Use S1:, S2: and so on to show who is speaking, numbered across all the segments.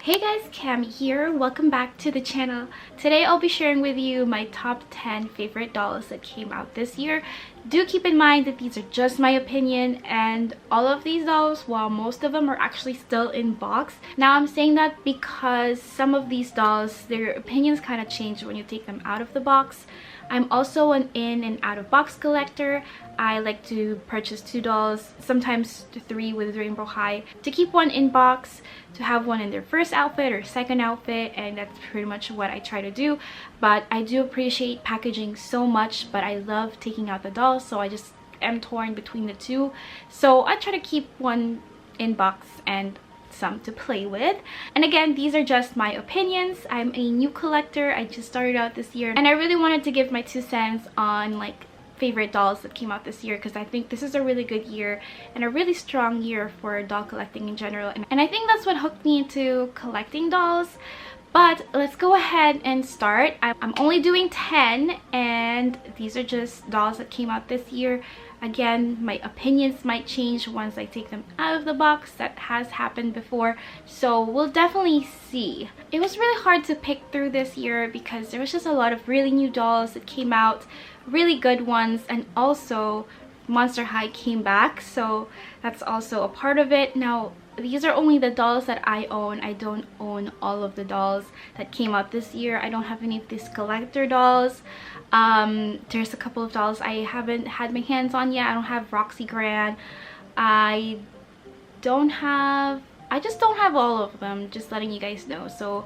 S1: Hey guys, Cam here. Welcome back to the channel. Today I'll be sharing with you my top 10 favorite dolls that came out this year. Do keep in mind that these are just my opinion, and all of these dolls, while most of them are actually still in box. Now I'm saying that because some of these dolls, their opinions kind of change when you take them out of the box. I'm also an in and out of box collector. I like to purchase 2 dolls, sometimes 3 with Rainbow High, to keep one in box, to have one in their first outfit or second outfit, and that's pretty much what I try to do. But I do appreciate packaging so much, but I love taking out the dolls, so I just am torn between the two. So I try to keep one in box and some to play with. And again, these are just my opinions. I'm a new collector. I just started out this year, and I really wanted to give my 2 cents on like favorite dolls that came out this year, because I think this is a really good year and a really strong year for doll collecting in general, and I think that's what hooked me into collecting dolls. But let's go ahead and start. I'm only doing 10, and these are just dolls that came out this year. Again, my opinions might change once I take them out of the box. That has happened before, so we'll definitely see. It was really hard to pick through this year because there was just a lot of really new dolls that came out, really good ones, and also Monster High came back, so that's also a part of it. Now, these are only the dolls that I own. I don't own all of the dolls that came out this year. I don't have any of these collector dolls. There's a couple of dolls I haven't had my hands on yet. I don't have Roxy Grand. I just don't have all of them, just letting you guys know. So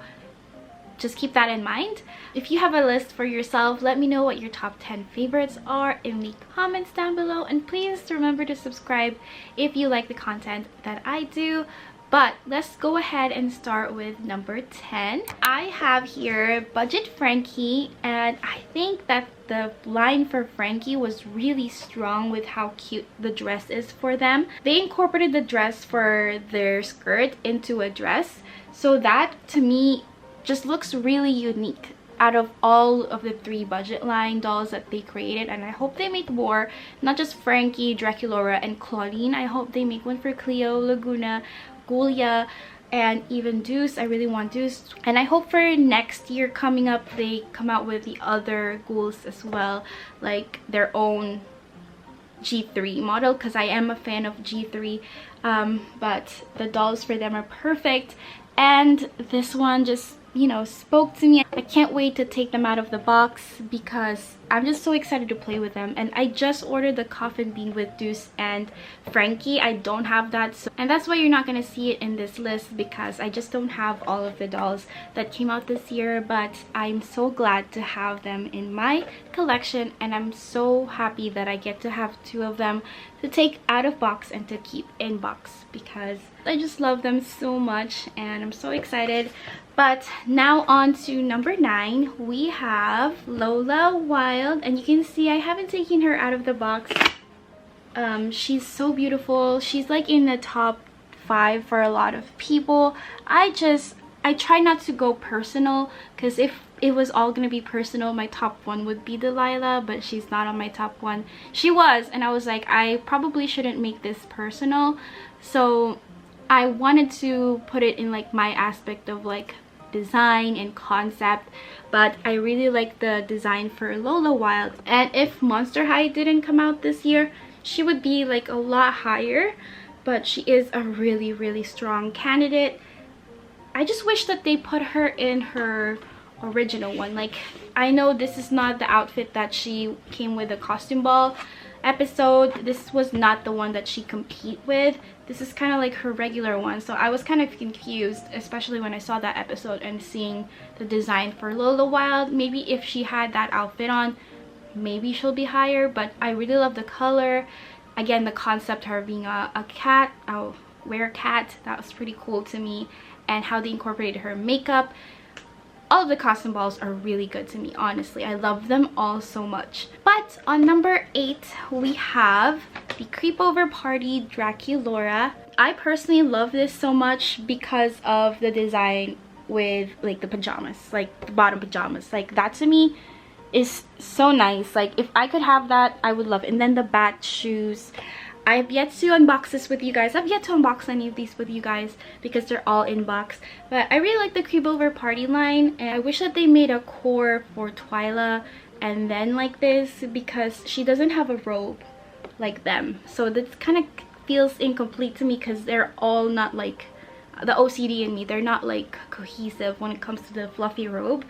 S1: just keep that in mind. If you have a list for yourself, let me know what your top 10 favorites are in the comments down below, and please remember to subscribe if you like the content that I do. But let's go ahead and start with number 10. I have here Budget Frankie, and I think that the line for Frankie was really strong with how cute the dress is for them. They incorporated the dress for their skirt into a dress, so that to me just looks really unique out of all of the 3 budget line dolls that they created. And I hope they make more, not just Frankie, Draculaura, and Claudine. I hope they make one for Cleo, Laguna, Gulia, and even Deuce. I really want Deuce, and I hope for next year coming up they come out with the other ghouls as well, like their own G3 model, because I am a fan of G3. But the dolls for them are perfect, and this one just, you know, spoke to me. I can't wait to take them out of the box because I'm just so excited to play with them. And I just ordered the coffin bean with Deuce and Frankie. I don't have that, and that's why you're not gonna see it in this list, because I just don't have all of the dolls that came out this year. But I'm so glad to have them in my collection, and I'm so happy that I get to have 2 of them to take out of box and to keep in box, because I just love them so much and I'm so excited. But now on to number 9. We have Lola Wild, and you can see I haven't taken her out of the box. She's so beautiful. She's like in the top 5 for a lot of people. I try not to go personal, because if it was all gonna be personal, my top 1 would be Delilah, but she's not on my top 1. She was, and I was like, I probably shouldn't make this personal, so I wanted to put it in like my aspect of like design and concept. But I really like the design for Lola Wild, and if Monster High didn't come out this year, she would be like a lot higher. But she is a really strong candidate. I just wish that they put her in her original one. Like, I know this is not the outfit that she came with the costume ball episode. This was not the one that she compete with. This is kind of like her regular one, so I was kind of confused, especially when I saw that episode and seeing the design for Lola Wild. Maybe if she had that outfit on, maybe she'll be higher. But I really love the color. Again, the concept, her being a cat, a werecat, that was pretty cool to me, and how they incorporated her makeup. All of the costume balls are really good to me, honestly. I love them all so much. But on number 8, we have the Creepover Party Draculaura. I personally love this so much because of the design with like the pajamas, like the bottom pajamas. Like, that to me is so nice. Like, if I could have that, I would love it. And then the bat shoes. I've yet to unbox this with you guys. I've yet to unbox any of these with you guys because they're all in box. But I really like the Creepover Party line, and I wish that they made a core for Twyla and then like this, because she doesn't have a robe like them. So this kind of feels incomplete to me because they're all not like the OCD in me. They're not like cohesive when it comes to the fluffy robe.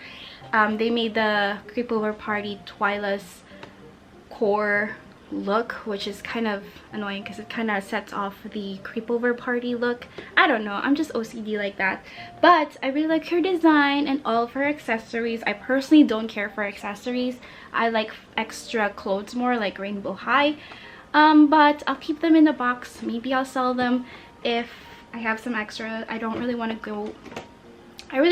S1: They made the Creepover Party Twyla's core look, which is kind of annoying because it kind of sets off the Creepover Party look. I don't know, I'm just OCD like that. But I really like her design and all of her accessories. I personally don't care for accessories. I like extra clothes more, like Rainbow High. But I'll keep them in the box. Maybe I'll sell them if I have some extra. I really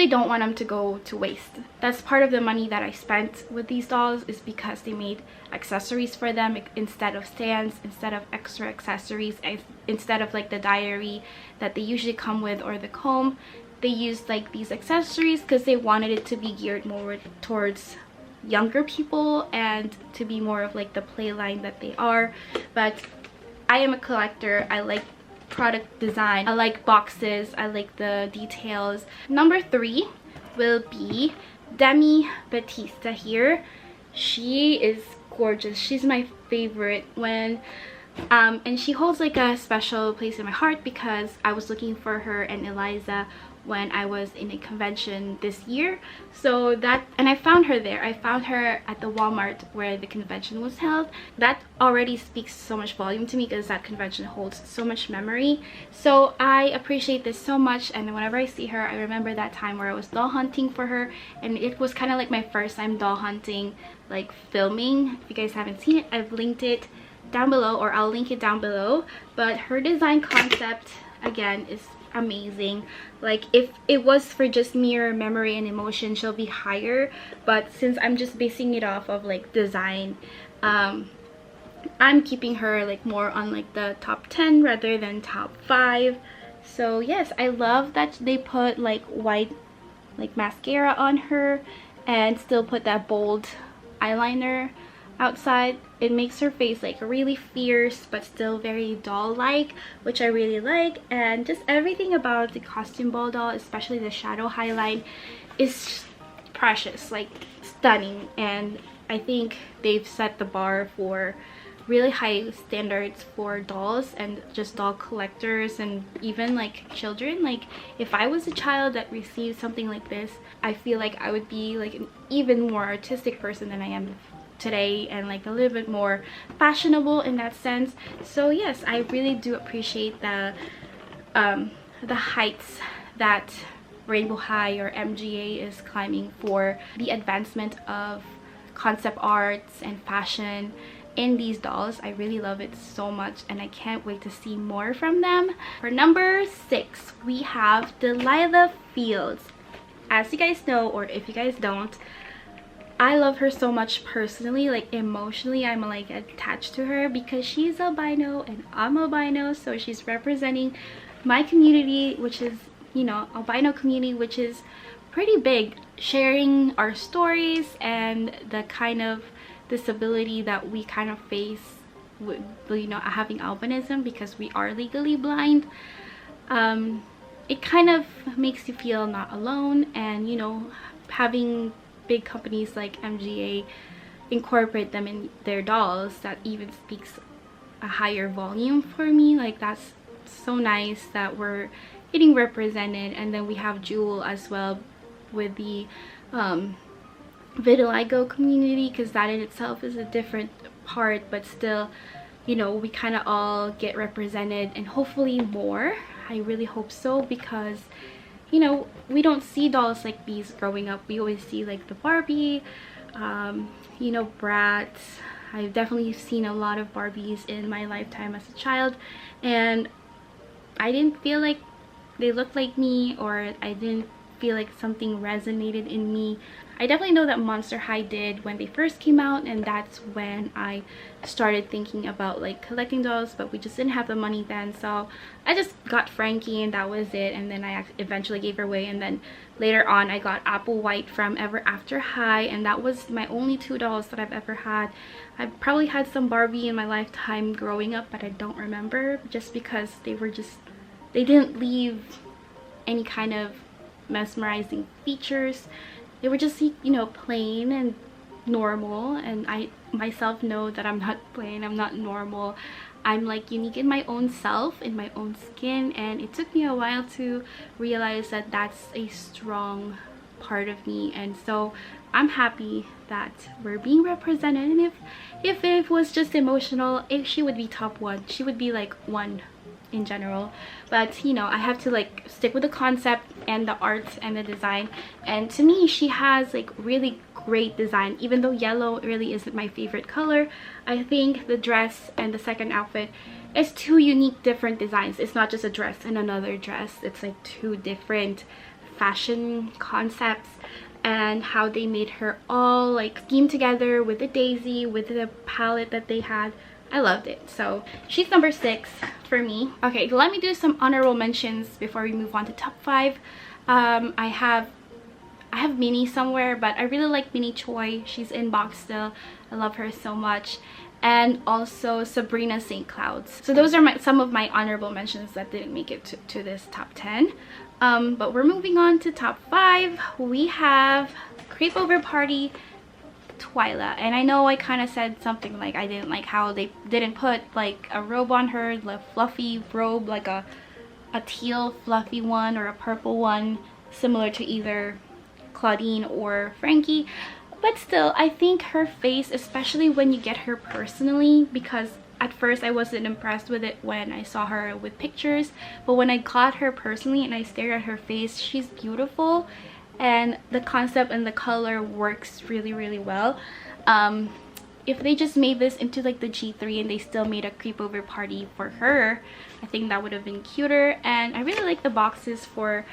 S1: don't want them to go to waste. That's part of the money that I spent with these dolls, is because they made accessories for them instead of stands, instead of extra accessories, instead of like the diary that they usually come with or the comb. They used like these accessories because they wanted it to be geared more towards younger people and to be more of like the play line that they are. But I am a collector. I like product design, I like boxes, I like the details. Number 3 will be Demi Batista here. She is gorgeous. She's my favorite when and she holds like a special place in my heart because I was looking for her and Eliza when I was in a convention this year. So that, and I found her there. I found her at the Walmart where the convention was held. That already speaks so much volume to me because that convention holds so much memory. So I appreciate this so much, and whenever I see her, I remember that time where I was doll hunting for her, and it was kind of like my first time doll hunting, like filming. If you guys haven't seen it, I've linked it down below, or I'll link it down below. But her design concept again is amazing. Like, if it was for just mere memory and emotion, she'll be higher, but since I'm just basing it off of like design, I'm keeping her like more on like the top 10 rather than top 5. So yes, I love that they put like white like mascara on her and still put that bold eyeliner outside. It makes her face like really fierce but still very doll-like, which I really like. And just everything about the costume ball doll, especially the shadow highlight, is precious, like stunning. And I think they've set the bar for really high standards for dolls and just doll collectors and even like children. Like, if I was a child that received something like this, I feel like I would be like an even more artistic person than I am today, and like a little bit more fashionable in that sense. So yes, I really do appreciate the heights that Rainbow High or MGA is climbing for the advancement of concept arts and fashion in these dolls. I really love it so much, and I can't wait to see more from them. For number 6, we have Delilah Fields. As you guys know, or if you guys don't, I love her so much personally. Like, emotionally, I'm like attached to her because she's albino and I'm albino. So she's representing my community, which is, you know, albino community, which is pretty big, sharing our stories and the kind of disability that we kind of face with, you know, having albinism, because we are legally blind. It kind of makes you feel not alone, and you know, having big companies like MGA incorporate them in their dolls, that even speaks a higher volume for me. Like, that's so nice that we're getting represented. And then we have Jewel as well with the vitiligo community, because that in itself is a different part, but still, you know, we kind of all get represented, and hopefully more. I really hope so, because you know, we don't see dolls like these growing up. We always see like the Barbie, you know, Bratz. I've definitely seen a lot of Barbies in my lifetime as a child, and I didn't feel like they looked like me, or I didn't feel like something resonated in me. I definitely know that Monster High did when they first came out, and that's when I started thinking about like collecting dolls, but we just didn't have the money then, so I just got Frankie and that was it. And then I eventually gave her away, and then later on I got Apple White from Ever After High, and that was my only 2 dolls that I've ever had. I probably had some Barbie in my lifetime growing up, but I don't remember, just because they didn't leave any kind of mesmerizing features. They were just, you know, plain and normal, and I myself know that I'm not plain, I'm not normal. I'm like unique in my own self, in my own skin, and it took me a while to realize that that's a strong part of me. And so I'm happy that we're being represented, and if it was just emotional, she would be top 1. She would be like 1 in general, but you know, I have to like stick with the concept and the art and the design. And to me, she has like really great design, even though yellow really isn't my favorite color. I think the dress and the second outfit is 2 unique different designs. It's not just a dress and another dress, it's like 2 different fashion concepts, and how they made her all like scheme together with the daisy, with the palette that they had. I loved it. So she's number 6 for me. Okay, let me do some honorable mentions before we move on to top 5. I have Minnie somewhere, but I really like Minnie Choi. She's in box still. I love her so much. And also Sabrina St. Clouds. So those are some of my honorable mentions that didn't make it to this top 10. But we're moving on to top 5. We have Creepover Party Twyla. And I know I kind of said something like I didn't like how they didn't put like a robe on her, the fluffy robe, like a teal fluffy one or a purple one, similar to either Claudine or Frankie. But still, I think her face, especially when you get her personally, because at first I wasn't impressed with it when I saw her with pictures, but when I got her personally and I stared at her face, she's beautiful, and the concept and the color works really, really well. If they just made this into like the G3 and they still made a Creepover Party for her, I think that would have been cuter. And I really like the boxes for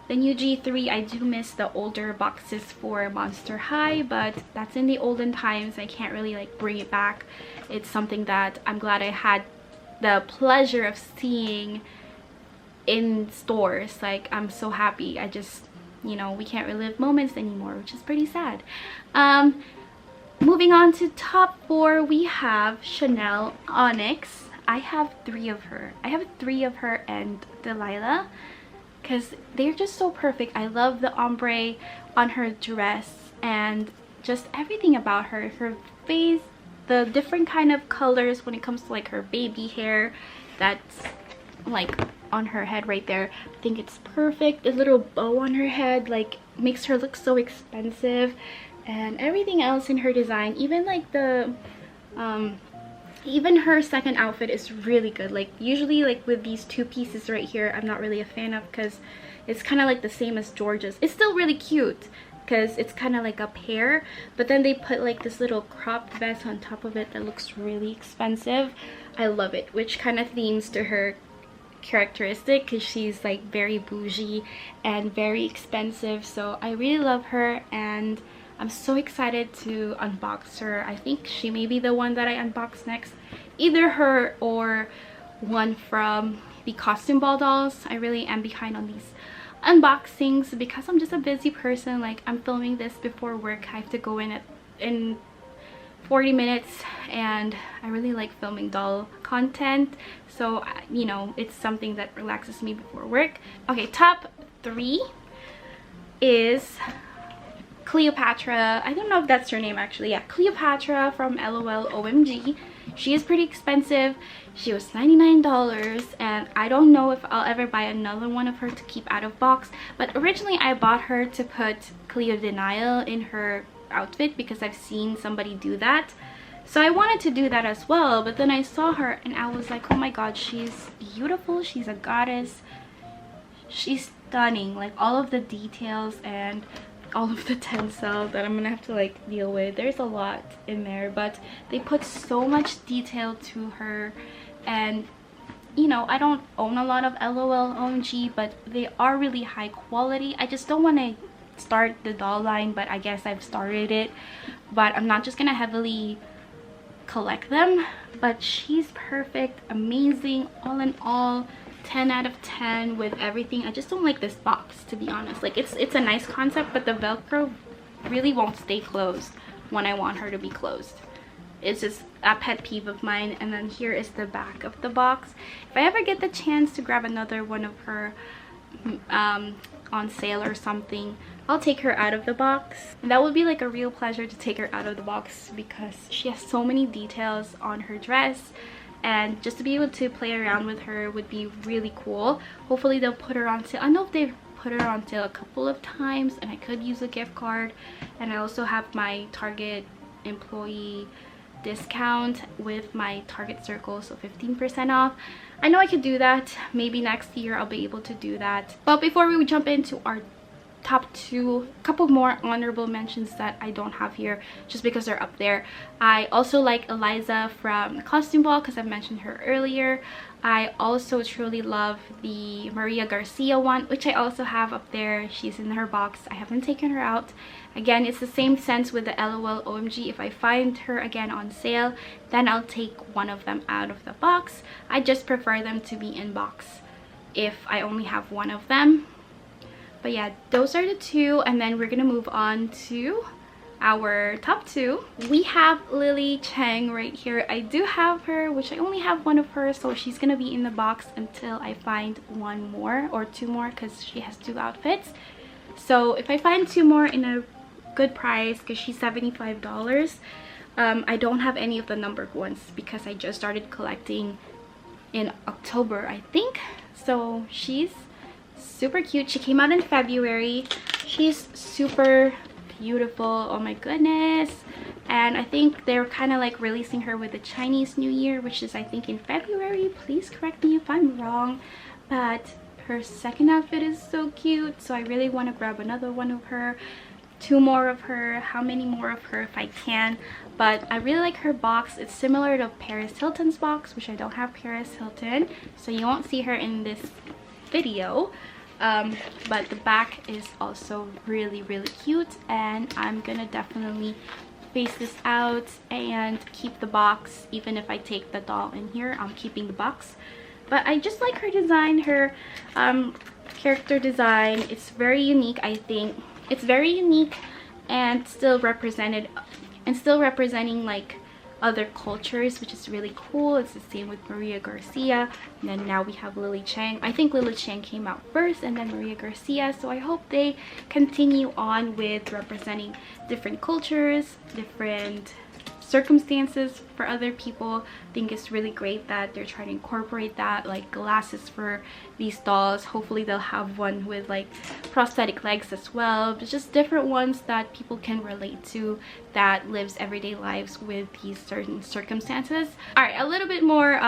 S1: the new G3. I do miss the older boxes for Monster High, but that's in the olden times. I can't really like bring it back. It's something that I'm glad I had the pleasure of seeing in stores. Like, I'm so happy. I just, you know, we can't relive moments anymore, which is pretty sad. Moving on to top 4, we have Chanel Onyx. I have 3 of her. I have 3 of her and Delilah, because they're just so perfect. I love the ombre on her dress and just everything about her. Her face, the different kind of colors when it comes to like her baby hair that's like on her head right there. I think it's perfect. The little bow on her head like makes her look so expensive, and everything else in her design, even like the even her second outfit is really good. Like usually like with these 2 pieces right here, I'm not really a fan of, because it's kind of like the same as George's. It's still really cute because it's kind of like a pair, but then they put like this little cropped vest on top of it that looks really expensive. I love it, which kind of themes to her characteristic, because she's like very bougie and very expensive. So I really love her, and I'm so excited to unbox her. I think she may be the one that I unbox next, either her or one from the Costume Ball dolls. I really am behind on these unboxings because I'm just a busy person. Like, I'm filming this before work. I have to go in 40 minutes, and I really like filming doll content, so you know, it's something that relaxes me before work. Okay, top 3 is Cleopatra. I don't know if that's her name actually. Yeah, Cleopatra from LOL OMG. She is pretty expensive. She was $99, and I don't know if I'll ever buy another one of her to keep out of box. But originally I bought her to put Cleo Denial in her outfit because I've seen somebody do that. So I wanted to do that as well, but then I saw her and I was like, oh my god, she's beautiful. She's a goddess. She's stunning. Like, all of the details and all of the tinsel that I'm gonna have to like deal with. There's a lot in there, but they put so much detail to her, and you know, I don't own a lot of LOL OMG, but they are really high quality. I just don't want to start the doll line, but I guess I've started it. But I'm not just gonna heavily collect them. But she's perfect, amazing, all in all 10 out of 10 with everything. I just don't like this box, to be honest. Like, it's a nice concept, but the Velcro really won't stay closed when I want her to be closed. It's just a pet peeve of mine. And then here is the back of the box. If I ever get the chance to grab another one of her on sale or something, I'll take her out of the box. And that would be like a real pleasure to take her out of the box, because she has so many details on her dress, and just to be able to play around with her would be really cool. Hopefully they'll put her on sale. I know they've put her on sale a couple of times, and I could use a gift card. And I also have my Target employee discount with my Target circle, so 15% off. I know I could do that. Maybe next year I'll be able to do that. But before we jump into our top two, a couple more honorable mentions that I don't have here just because they're up there. I also like Eliza from Costume Ball because I mentioned her earlier. I also truly love the Maria Garcia one, which I also have up there. She's in her box. I haven't taken her out. Again, it's the same sense with the LOL OMG. If I find her again on sale, then I'll take one of them out of the box. I just prefer them to be in box if I only have one of them. But yeah, those are the two, and then we're gonna move on to our top two. We have Lily Chang right here. I do have her, which I only have one of her, so she's gonna be in the box until I find one more or two more, because she has two outfits. So if I find two more in a good price, because she's $75, I don't have any of the numbered ones because I just started collecting in October, I think. So she's super cute. She came out in February. She's super beautiful. Oh my goodness. And I think they're kind of like releasing her with the Chinese New Year, which is I think in February. Please correct me if I'm wrong. But her second outfit is so cute, so I really want to grab another one of her, two more of her, how many more of her if I can. But I really like her box. It's similar to Paris Hilton's box, which I don't have Paris Hilton, so you won't see her in this video. But the back is also really cute, and I'm gonna definitely face this out and keep the box. Even if I take the doll in here, I'm keeping the box. But I just like her design, her character design. It's very unique. I think it's very unique and still represented and still representing like other cultures, which is really cool. It's the same with Maria Garcia, and then now we have Lily Chang. I think Lily Chang came out first and then Maria Garcia, so I hope they continue on with representing different cultures, different circumstances for other people. I think it's really great that they're trying to incorporate that, like glasses for these dolls. Hopefully they'll have one with like prosthetic legs as well, but just different ones that people can relate to, that lives everyday lives with these certain circumstances. All right, a little bit more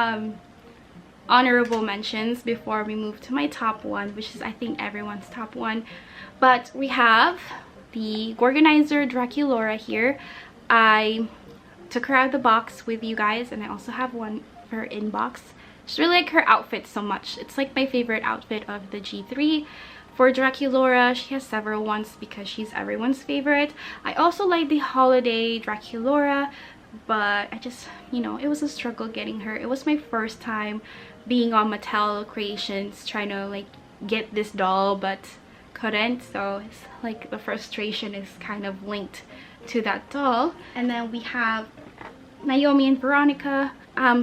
S1: honorable mentions before we move to my top one, which is I think everyone's top one. But we have the Gorganizer Draculaura here. I took her out of the box with you guys, and I also have one for her in box. Just really like her outfit so much. It's like my favorite outfit of the G3. For Draculaura, she has several ones because she's everyone's favorite. I also like the Holiday Draculaura, but I just, you know, it was a struggle getting her. It was my first time being on Mattel Creations trying to like get this doll, but couldn't, so it's like the frustration is kind of linked to that doll. And then we have Naomi and Veronica.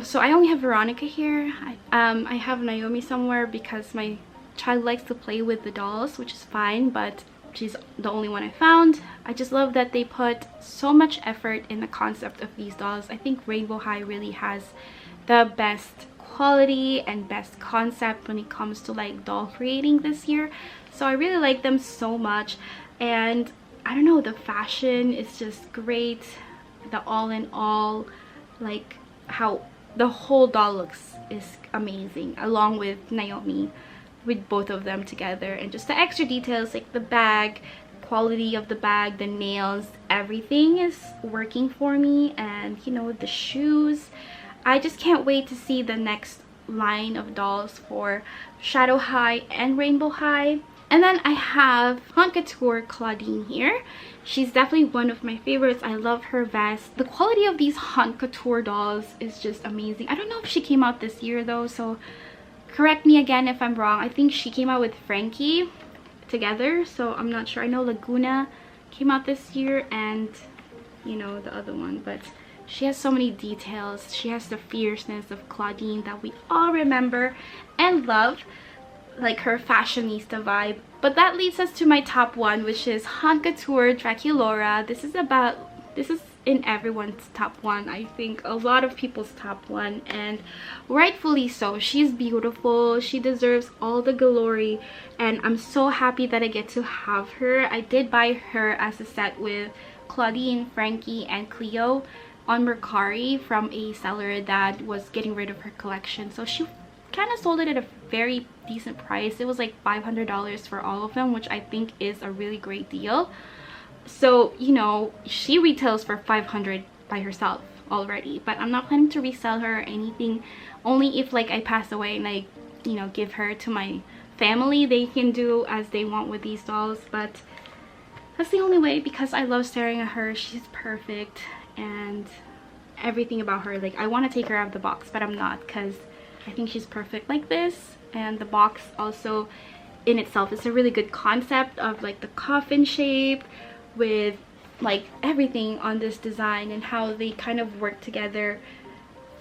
S1: So I only have Veronica here. I have Naomi somewhere because my child likes to play with the dolls, which is fine, but she's the only one I found. I just love that they put so much effort in the concept of these dolls. I think Rainbow High really has the best quality and best concept when it comes to like doll creating this year, so I really like them so much. And I don't know, the fashion is just great. The all in all, like how the whole doll looks is amazing, along with Naomi, with both of them together. And just the extra details like the bag, quality of the bag, the nails, everything is working for me. And you know, the shoes, I just can't wait to see the next line of dolls for Shadow High and Rainbow High. And then I have Haute Couture Claudine here. She's definitely one of my favorites. I love her vest. The quality of these Haute Couture dolls is just amazing. I don't know if she came out this year though, so correct me again if I'm wrong. I think she came out with Frankie together, so I'm not sure. I know Laguna came out this year and, you know, the other one, but she has so many details. She has the fierceness of Claudine that we all remember and love, like her fashionista vibe. But that leads us to my top one, which is Haute Couture Draculaura. This is in everyone's top one. I think a lot of people's top one, and rightfully so. She's beautiful. She deserves all the glory, and I'm so happy that I get to have her. I did buy her as a set with Claudine, Frankie, and Cleo on Mercari from a seller that was getting rid of her collection. So she kind of sold it at a very decent price. It was like $500 for all of them, which I think is a really great deal. So, you know, she retails for $500 by herself already, but I'm not planning to resell her or anything. Only if like I pass away and I, you know, give her to my family, they can do as they want with these dolls. But that's the only way, because I love staring at her. She's perfect, and everything about her, like I want to take her out of the box, but I'm not, because I think she's perfect like this. And the box also in itself is a really good concept of like the coffin shape with like everything on this design and how they kind of work together,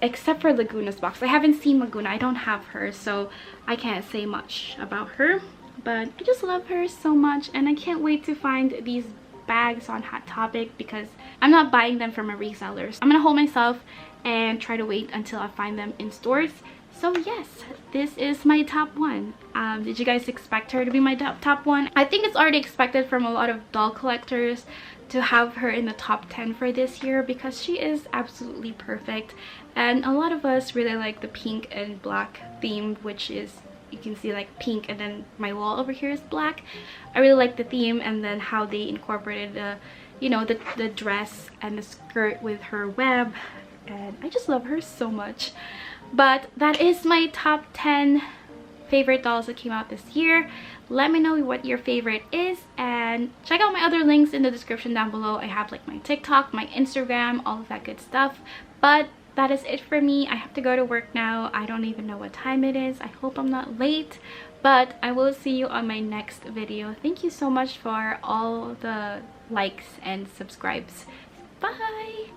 S1: except for Laguna's box. I haven't seen Laguna. I don't have her, so I can't say much about her, but I just love her so much, and I can't wait to find these bags on Hot Topic, because I'm not buying them from a reseller. So I'm gonna hold myself and try to wait until I find them in stores. So yes, this is my top one. Did you guys expect her to be my top one? I think it's already expected from a lot of doll collectors to have her in the top 10 for this year, because she is absolutely perfect. And a lot of us really like the pink and black theme, which is, you can see like pink, and then my wall over here is black. I really like the theme, and then how they incorporated the, you know, the dress and the skirt with her web, and I just love her so much. But that is my top 10 favorite dolls that came out this year. Let me know what your favorite is, and check out my other links in the description down below. I have like my TikTok, my Instagram, all of that good stuff. But that is it for me. I have to go to work now. I don't even know what time it is. I hope I'm not late, but I will see you on my next video. Thank you so much for all the likes and subscribes. Bye!